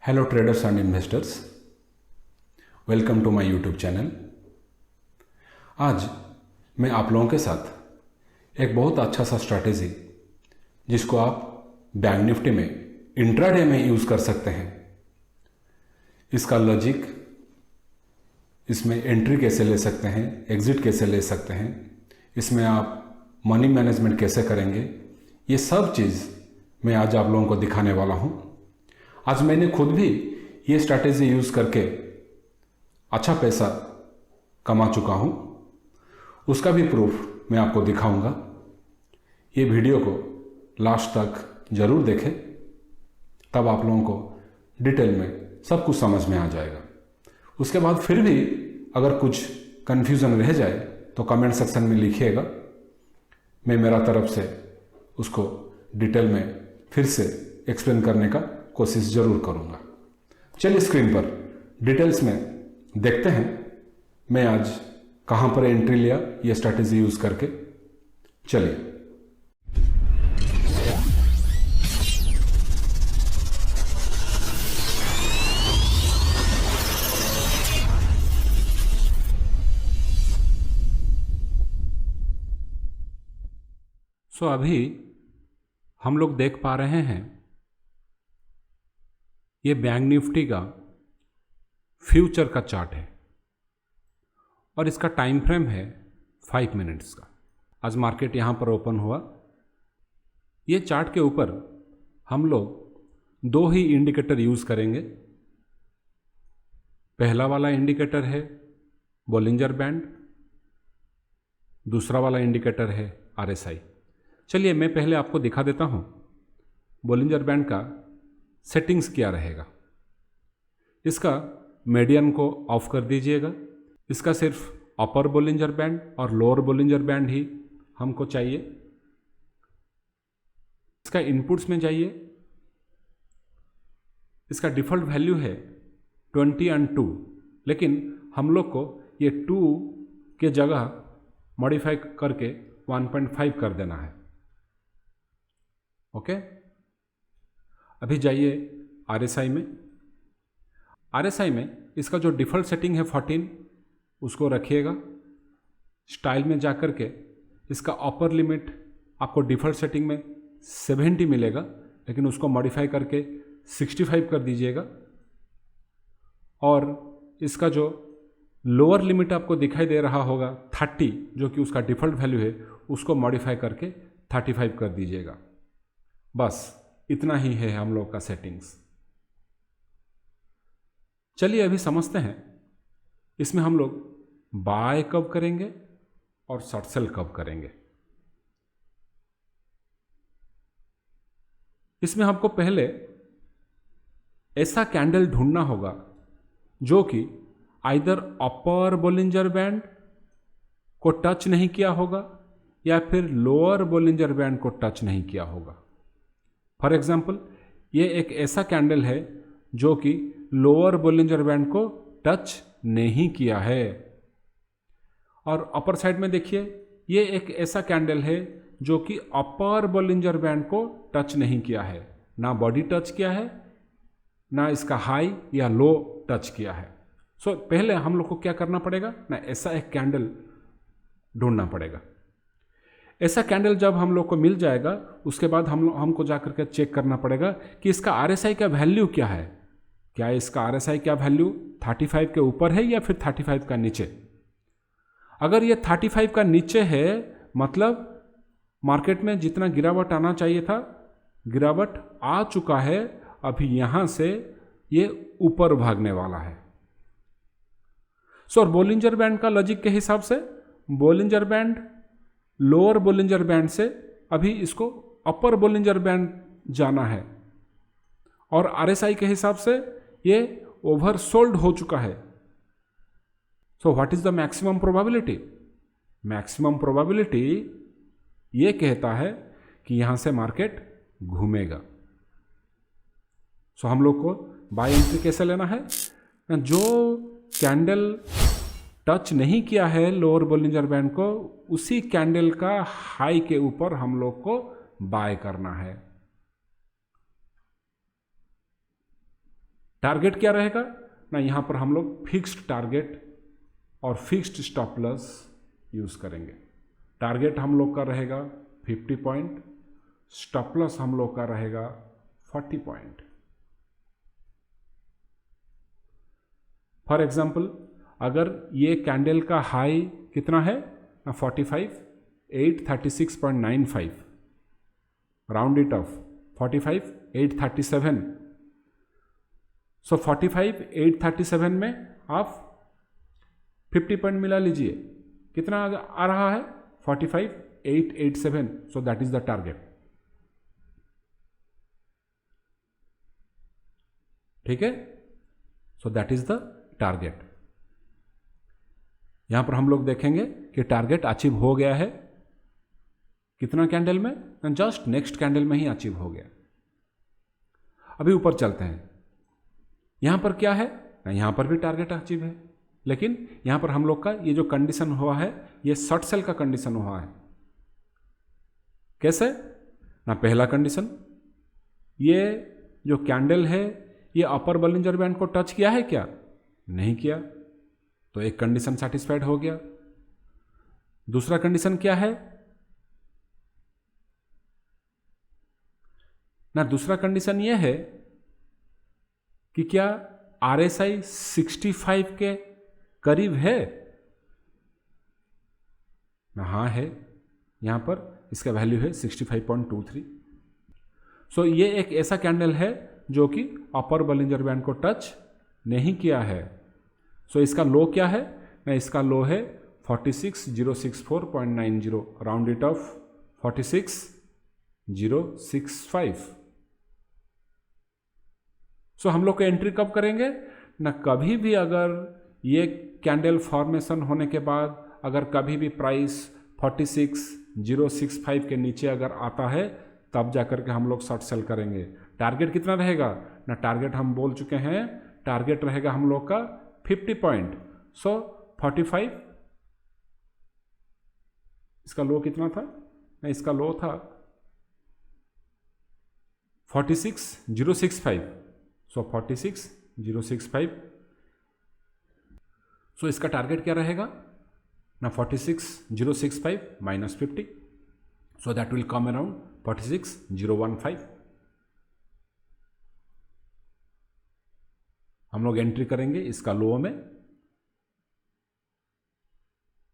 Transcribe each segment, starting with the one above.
Hello traders and investors, welcome to my YouTube channel. आज मैं आप लोगों के साथ एक बहुत अच्छा सा स्ट्रैटेजी जिसको आप बैंक निफ्टी में इंट्राडे में यूज़ कर सकते हैं, इसका लॉजिक, इसमें एंट्री कैसे ले सकते हैं, एग्जिट कैसे ले सकते हैं, इसमें आप मनी मैनेजमेंट कैसे करेंगे, ये सब चीज़ मैं आज आप लोगों को दिखाने वाला हूँ। आज मैंने खुद भी ये स्ट्रैटेजी यूज़ करके अच्छा पैसा कमा चुका हूँ, उसका भी प्रूफ मैं आपको दिखाऊंगा। ये वीडियो को लास्ट तक ज़रूर देखें, तब आप लोगों को डिटेल में सब कुछ समझ में आ जाएगा। उसके बाद फिर भी अगर कुछ कन्फ्यूज़न रह जाए तो कमेंट सेक्शन में लिखिएगा, मैं मेरा तरफ से उसको डिटेल में फिर से एक्सप्लेन करने का कोशिश ज़रूर करूँगा। चलिए स्क्रीन पर डिटेल्स में देखते हैं मैं आज कहाँ पर एंट्री लिया ये स्ट्रैटेजी यूज़ करके। चलिए, अभी हम लोग देख पा रहे हैं ये बैंक निफ्टी का फ्यूचर का चार्ट है और इसका टाइम फ्रेम है 5 मिनट्स का। आज मार्केट यहाँ पर ओपन हुआ। ये चार्ट के ऊपर हम लोग दो ही इंडिकेटर यूज़ करेंगे। पहला वाला इंडिकेटर है बोलिंजर बैंड, दूसरा वाला इंडिकेटर है RSI। चलिए मैं पहले आपको दिखा देता हूँ बोलिंजर बैंड का सेटिंग्स क्या रहेगा। इसका मीडियन को ऑफ कर दीजिएगा। इसका सिर्फ अपर बोलिंजर बैंड और लोअर बोलिंजर बैंड ही हमको चाहिए। इसका इनपुट्स में जाइए। इसका डिफ़ॉल्ट वैल्यू है 20 और 2, लेकिन हम लोग को ये 2 के जगह मॉडिफाई करके 1.5 कर देना है। ओके, अभी जाइए RSI में। RSI में इसका जो डिफ़ॉल्ट सेटिंग है 14, उसको रखिएगा। स्टाइल में जाकर के इसका अपर लिमिट आपको डिफ़ॉल्ट सेटिंग में 70 मिलेगा, लेकिन उसको मॉडिफाई करके 65 कर दीजिएगा। और इसका जो लोअर लिमिट आपको दिखाई दे रहा होगा 30, जो कि उसका डिफ़ॉल्ट वैल्यू है, उसको मॉडिफाई करके 35 कर दीजिएगा। बस इतना ही है हम लोग का सेटिंग्स। चलिए अभी समझते हैं इसमें हम लोग बाय कब करेंगे और शॉर्ट सेल कब करेंगे। इसमें हमको पहले ऐसा कैंडल ढूंढना होगा जो कि आइदर अपर बोलिंजर बैंड को टच नहीं किया होगा या फिर लोअर बोलिंजर बैंड को टच नहीं किया होगा। फॉर एग्जाम्पल, ये एक ऐसा कैंडल है जो कि लोअर बोलिंजर बैंड को टच नहीं किया है। और अपर साइड में देखिए, ये एक ऐसा कैंडल है जो कि अपर बोलिंजर बैंड को टच नहीं किया है। ना बॉडी टच किया है, ना इसका हाई या लो टच किया है। पहले हम लोग को क्या करना पड़ेगा ना, ऐसा एक कैंडल ढूंढना पड़ेगा। ऐसा कैंडल जब हम लोग को मिल जाएगा, उसके बाद हमको जाकर के चेक करना पड़ेगा कि इसका RSI का वैल्यू क्या है। क्या इसका RSI का वैल्यू 35 के ऊपर है या फिर 35 का नीचे। अगर ये 35 का नीचे है, मतलब मार्केट में जितना गिरावट आना चाहिए था, गिरावट आ चुका है। अभी यहाँ से ये ऊपर भागने वाला है। और बोलिंजर बैंड का लॉजिक के हिसाब से Bollinger band lower Bollinger band से अभी इसको अपर बोलिंजर बैंड जाना है, और RSI के हिसाब से ये ओवरसोल्ड हो चुका है। What is the maximum probability? Maximum probability ये कहता है कि यहां से मार्केट घूमेगा। हम लोग को बाय एंट्री कैसे लेना है? जो कैंडल टच नहीं किया है लोअर बोलिंजर बैंड को, उसी कैंडल का हाई के ऊपर हम लोग को बाय करना है। टारगेट क्या रहेगा ना, यहाँ पर हम लोग फिक्स्ड टारगेट और फिक्स्ड स्टॉप लॉस यूज़ करेंगे। टारगेट हम लोग का रहेगा 50 पॉइंट, स्टॉप लॉस हम लोग का रहेगा 40 पॉइंट। फॉर एग्जाम्पल, अगर ये कैंडल का हाई कितना है ना 45, 836.95, राउंड इट ऑफ 45, 837। सो 45, 837 में आप 50 पॉइंट मिला लीजिए, कितना आ रहा है 45, 887। So that is the target. ठीक है, so that is the target. यहां पर हम लोग देखेंगे कि टारगेट अचीव हो गया है कितना कैंडल में, जस्ट नेक्स्ट कैंडल में ही अचीव हो गया। अभी ऊपर चलते हैं, यहां पर क्या है ना, यहां पर भी टारगेट अचीव है, लेकिन यहां पर हम लोग का ये जो कंडीशन हुआ है ये शॉर्ट सेल का कंडीशन हुआ है। कैसे ना, पहला कंडीशन, ये जो कैंडल है ये अपर बॉलिंजर बैंड को टच किया है क्या, नहीं किया, तो एक कंडीशन सेटिस्फाइड हो गया। दूसरा कंडीशन क्या है ना, दूसरा कंडीशन यह है कि क्या RSI 65 के करीब है ना, हाँ है, यहां पर इसका वैल्यू है 65.23। सो ये एक ऐसा कैंडल है जो कि अपर बॉलिंजर बैंड को टच नहीं किया है। सो इसका लो क्या है ना, इसका लो है 46064.90, राउंड इट ऑफ 46065। सो हम लोग को एंट्री कब करेंगे ना, कभी भी अगर ये कैंडल फॉर्मेशन होने के बाद अगर कभी भी प्राइस 46065 के नीचे अगर आता है तब जाकर के हम लोग शॉर्ट सेल करेंगे। टारगेट कितना रहेगा ना, टारगेट हम बोल चुके हैं, टारगेट रहेगा हम लोग का 50 पॉइंट। सो 45, इसका लो कितना था ना, इसका लो था 46065। सो 46065। सो इसका टारगेट क्या रहेगा ना, 46065 minus 50, so that will come around 46015। हम लोग एंट्री करेंगे इसका लो में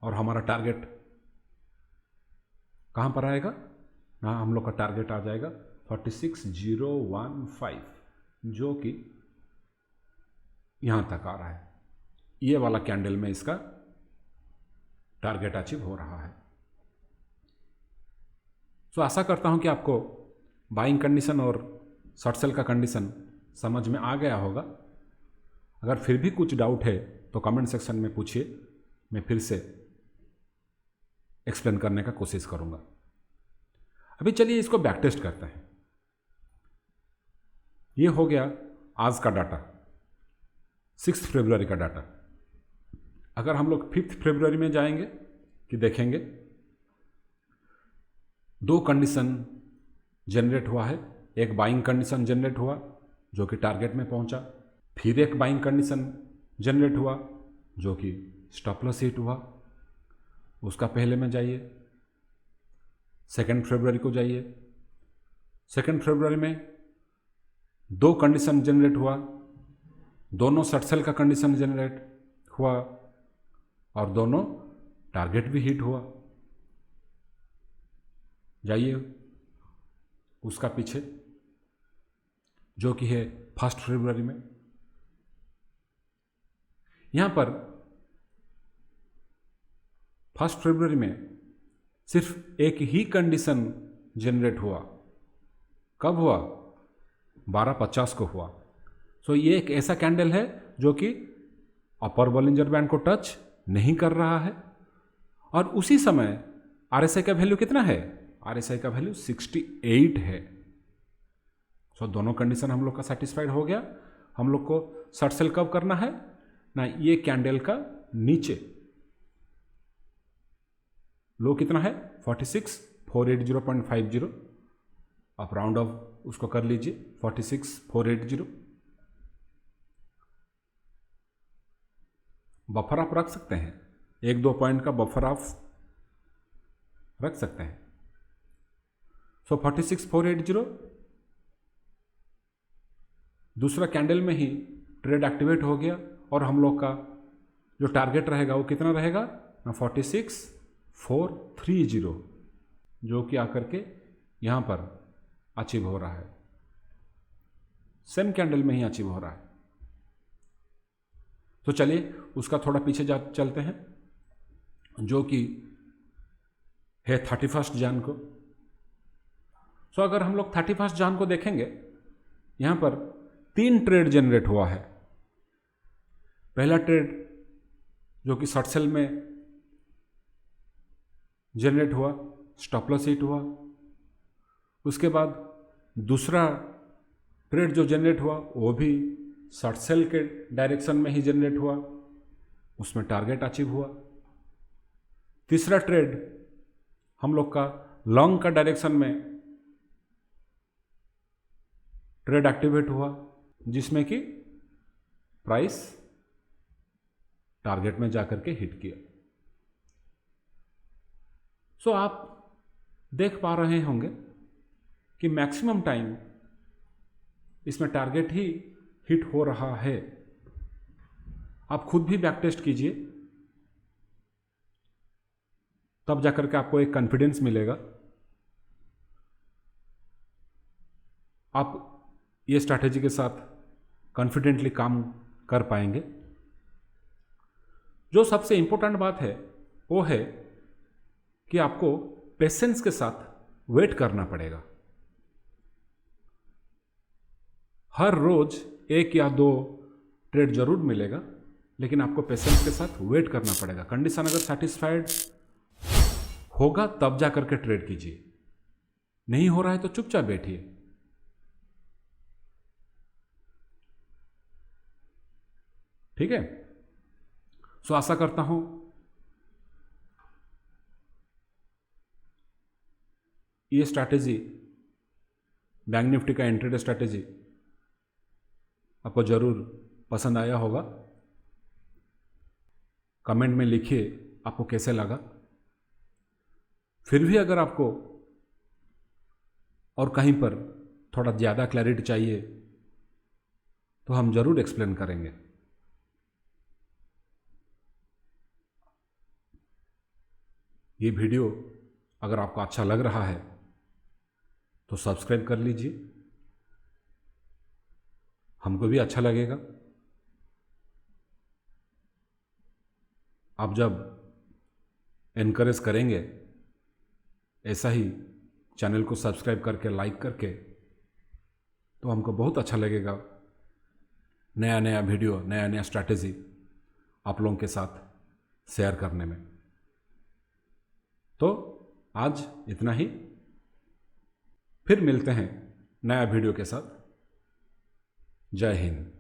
और हमारा टारगेट कहां पर आएगा ना, हम लोग का टारगेट आ जाएगा 46015, जो कि यहां तक आ रहा है। ये वाला कैंडल में इसका टारगेट अचीव हो रहा है। सो आशा करता हूं कि आपको बाइंग कंडीशन और शॉर्ट सेल का कंडीशन समझ में आ गया होगा। अगर फिर भी कुछ डाउट है तो कमेंट सेक्शन में पूछिए, मैं फिर से एक्सप्लेन करने का कोशिश करूंगा। अभी चलिए इसको बैक टेस्ट करते हैं। ये हो गया आज का डाटा, 6 फरवरी का डाटा। अगर हम लोग 5 फरवरी में जाएंगे कि देखेंगे 2 कंडीशन जनरेट हुआ है। एक बाइंग कंडीशन जनरेट हुआ जो कि टारगेट में पहुंचा, फिर एक बाइंग कंडीशन जनरेट हुआ जो कि स्टॉप लॉस हिट हुआ। उसका पहले में जाइए, 2 फरवरी को जाइए। 2 फरवरी में 2 कंडीशन जनरेट हुआ, दोनों शॉर्ट सेल का कंडीशन जनरेट हुआ और दोनों टारगेट भी हिट हुआ। जाइए उसका पीछे जो कि है 1 फरवरी में। यहां पर 1 फरवरी में सिर्फ एक ही कंडीशन जनरेट हुआ। कब हुआ? 12:50 को हुआ। सो ये एक ऐसा कैंडल है जो कि अपर बॉलिंजर बैंड को टच नहीं कर रहा है और उसी समय RSI का वैल्यू कितना है? RSI का वैल्यू 68 है। सो दोनों कंडीशन हम लोग का सेटिस्फाइड हो गया। हम लोग को शॉर्ट सेल कब करना है ना, ये कैंडल का नीचे लो कितना है 46480.50, आप राउंड ऑफ उसको कर लीजिए 46480। बफर आप रख सकते हैं, 1-2 पॉइंट का बफर आप रख सकते हैं। सो 46,480 दूसरा कैंडल में ही ट्रेड एक्टिवेट हो गया और हम लोग का जो टारगेट रहेगा वो कितना रहेगा, 46,430, जो कि आकर के यहाँ पर अचीव हो रहा है, सेम कैंडल में ही अचीव हो रहा है। तो चलिए उसका थोड़ा पीछे चलते हैं, जो कि है 31 जन को। सो अगर हम लोग 31 जन को देखेंगे, यहाँ पर 3 ट्रेड जनरेट हुआ है। पहला ट्रेड जो कि शॉर्ट सेल में जनरेट हुआ, स्टॉप लॉस हिट हुआ। उसके बाद दूसरा ट्रेड जो जनरेट हुआ वो भी शॉर्ट सेल के डायरेक्शन में ही जनरेट हुआ, उसमें टारगेट अचीव हुआ। तीसरा ट्रेड हम लोग का लॉन्ग का डायरेक्शन में ट्रेड एक्टिवेट हुआ, जिसमें कि प्राइस टारगेट में जाकर के हिट किया। सो आप देख पा रहे होंगे कि मैक्सिमम टाइम इसमें टारगेट ही हिट हो रहा है। आप खुद भी बैक टेस्ट कीजिए, तब जाकर के आपको एक कॉन्फिडेंस मिलेगा। आप ये स्ट्रैटेजी के साथ कॉन्फिडेंटली काम कर पाएंगे। जो सबसे इंपॉर्टेंट बात है वो है कि आपको पेशेंस के साथ वेट करना पड़ेगा। हर रोज 1 या 2 ट्रेड जरूर मिलेगा, लेकिन आपको पेशेंस के साथ वेट करना पड़ेगा। कंडीशन अगर सेटिस्फाइड होगा तब जाकर के ट्रेड कीजिए, नहीं हो रहा है तो चुपचाप बैठिए। ठीक है। सो आशा करता हूं ये स्ट्रैटेजी, बैंक निफ्टी का इंट्राडे स्ट्रैटेजी आपको जरूर पसंद आया होगा। कमेंट में लिखिए आपको कैसे लगा। फिर भी अगर आपको और कहीं पर थोड़ा ज़्यादा क्लैरिटी चाहिए तो हम जरूर एक्सप्लेन करेंगे। ये वीडियो अगर आपको अच्छा लग रहा है तो सब्सक्राइब कर लीजिए, हमको भी अच्छा लगेगा। आप जब एनकरेज करेंगे ऐसा ही चैनल को सब्सक्राइब करके, लाइक करके, तो हमको बहुत अच्छा लगेगा नया नया वीडियो, नया नया स्ट्रैटेजी आप लोगों के साथ शेयर करने में। तो आज इतना ही, फिर मिलते हैं नया वीडियो के साथ। जय हिंद।